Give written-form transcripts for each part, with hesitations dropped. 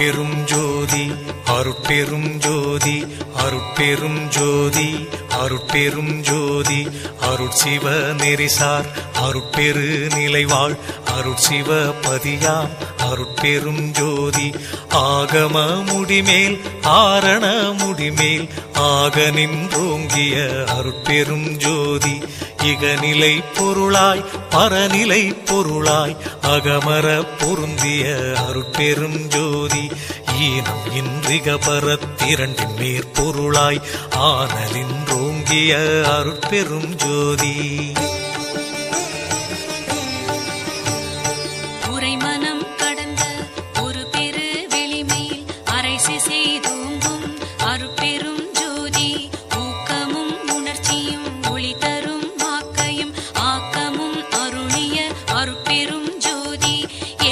அருட்பெரும் ஜோதி அருட்பெரும் ஜோதி அருட்பெரும் ஜோதி அருட்பெரும் ஜோதி அருட்சிவ நெறிசார் அருட்பெரு நிலைவாழ் அருட்சிவ பதியாம் அருட்பெரும் ஜோதி ஆகம முடிமேல் ஆரண முடிமேல் ஆக நின்றோங்கிய அருட்பெரும் ஜோதி இகநிலை பொருளாய் பரநிலை பொருளாய் அகமர பொருந்திய அருட்பெரும் ஜோதி ஈனம் இன்றிக பரத்திரண்டின் மேற்பொருளாய் ஆனலின்றோங்கிய அருட்பெரும் ஜோதி உரைமனம் கடந்த ஒரு பெரு வெளிமேல் அரைசி செய்தோங்கும் அருட்பெரும் ஜோதி ஊக்கமும் உணர்ச்சியும் ஒளி தரும் வாக்கையும் ஆக்கமும் அருளிய அருட்பெரும் ஜோதி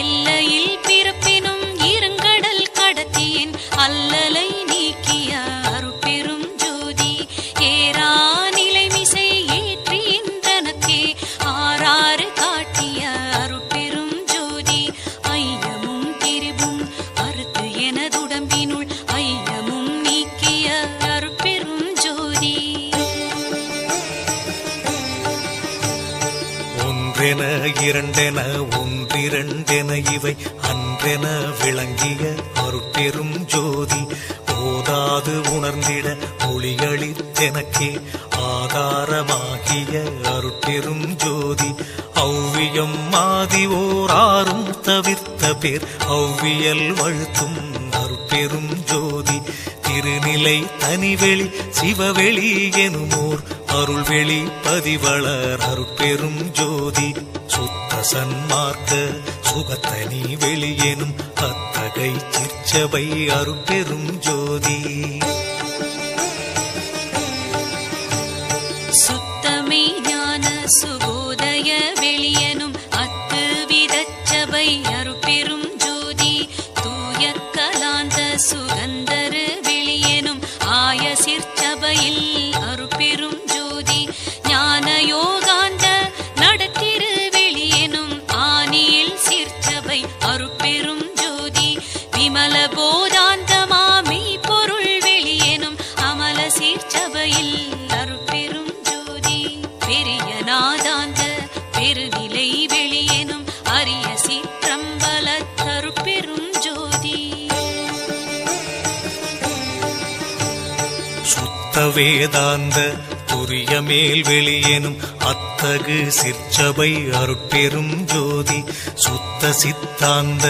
எல்லையில் பிறப்பினும் இருங்கடல் கடத்தியின் அல்லலை நீக்கிய அருட்பெரும் ஜோதி ஏரா நிலைமிசை ஏற்றின்றனக்கே ஆறாறு காட்டிய அருட்பெரும் ஜோதி ஐயமும் திரிவும் அறுத்து எனதுடம்பினுள் ஐயமும் நீக்கிய அருட்பெரும் ஜோதி ஒன்றென இரண்டென ஒன்றிரண்டென இவை அன்றென விளங்கிய அருட்பெரும் ஜோதி ஓதாது உணர்ந்திட ஒளியளித்தெனக்கே ஆதாரமாகிய அருட்பெரும் ஜோதி ஔவியம் மாதி ஓராறும் தவிர்த்த பேர் ஔவியல் வழுத்தும் அருட்பெரும் ஜோதி திருநிலை தனிவெளி சிவவெளி எனுமோர் அருள்வெளி பதிவளர் அருட்பெரும் ஜோதி சுத்த சன்மார்க்க சுகத்தனி வெளியெனும் அத்தகை சிற்சபை அருட்பெரும் ஜோதி சுத்தமே ஞான சுகோதய வெளியனும் அத்து விதச்சபை அருட்பெரும் ஜோதி தூய கலாந்த சுகந்தரு வெளியனும் ஆய சிற்சபையில் அருட்பெரும் ஜோதி ஞான யோகாந்த நடத்திரு வெளியனும் ஆனியில் சிற்சபை அருட்பெரும் ஜோதி விமல போதாந்தமாமை பொருள் வெளியனும் அமல சிற்சபையில் அருட்பெரும் ஜோதி பெரிய நாதாந்த பெருநிலை வெளியனும் அரிய சிற்றம்பல அருட்பெரும் ஜோதி சுத்த வேதாந்த துரிய மேல் வெளியெனும் அத்தகு சிற்சபை அருட்பெரும் ஜோதி சுத்த சித்தாந்த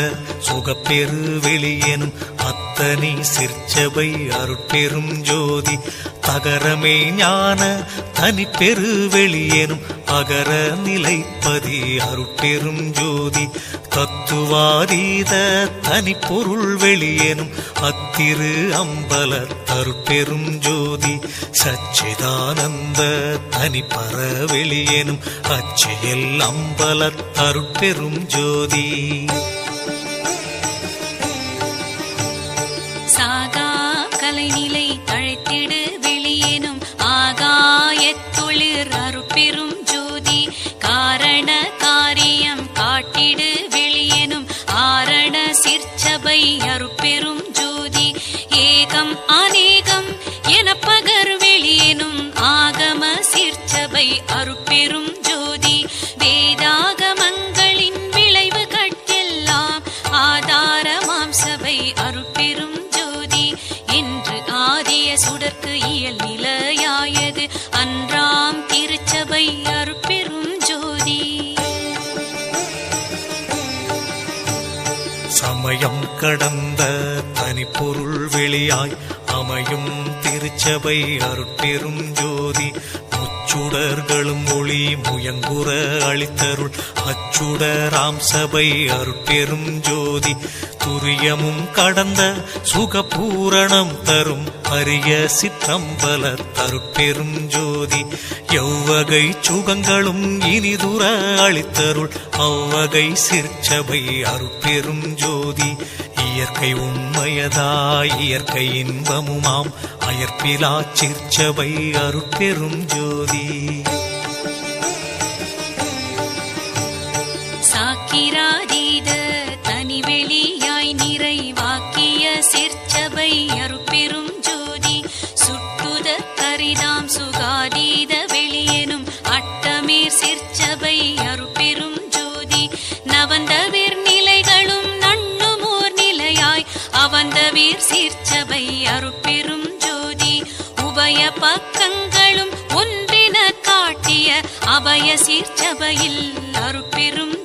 சுகப்பெரு வெளியெனும் அத்தனி சிற்சபை அருட்பெரும் ஜோதி தகரமே ஞான தனிப்பெரு வெளியெனும் அகர நிலைப்பதி அருட்பெரும் ஜோதி தத்துவாதீத தனிப்பொருள் வெளியெனும் அத்திரு அம்பல அருட்பெரும் ஜோதி சச்சிதானந்த தனிப்பர வெளியெனும் அச்சியல் அம்பல அருட்பெரும் ஜோதி சாகா கலைநிலை தழைத்திடு வெளியேனும் ஆகாயத்தொழிற் அருட்பெரும் ஜோதி காரண காரியம் காட்டிடு வெளியேனும் ஆரண சிற்சபை அருட்பெரும் ஜோதி ஏகம் அநேகம் என பகர் வெளியேனும் ஆகம சிற்சபை அருட்பெரும் ஜோதி வேதாகமங்களின் விளைவு கட்டெல்லாம் ஆதாரமாம் சபை அருட்பெரும் ஜோதி என்று ஆதிய சுடர்க்கு இயல் நிலையாயது அன்றாம் திருச்சபை அருட்பெரும் ஜோதி சமயம் கடந்த தனிப்பொருள் வெளியாய் அமையும் திருச்சபை அருட்பெரும் ஜோதி முச்சுடர்களும் ஒளி முயங்குற அளித்தருள் அச்சுடராம் சபை அருட்பெரும் ஜோதி துரியமும் கடந்த சுகபூரணம் தரும் அரிய சிற்றம்பல அருட்பெரும் ஜோதி எவ்வகை சுகங்களும் இனிதுர அளித்தருள் அவ்வகை சிற்சபை அருட்பெரும் ஜோதி இயற்கை உண்மையதாய் இயற்கை இன்பமுமாம் அயற்பிலா சிற்சபை அருட்பெரும் ஜோதி சாக்கிராதீத தனிவெளியாய் நிறைவாக்கிய சீர்ச்சபை அருட்பெரும் ஜோதி உபய பக்கங்களும் ஒன்றின காட்டிய அபய சீர்ச்சபையில் அருட்பெரும்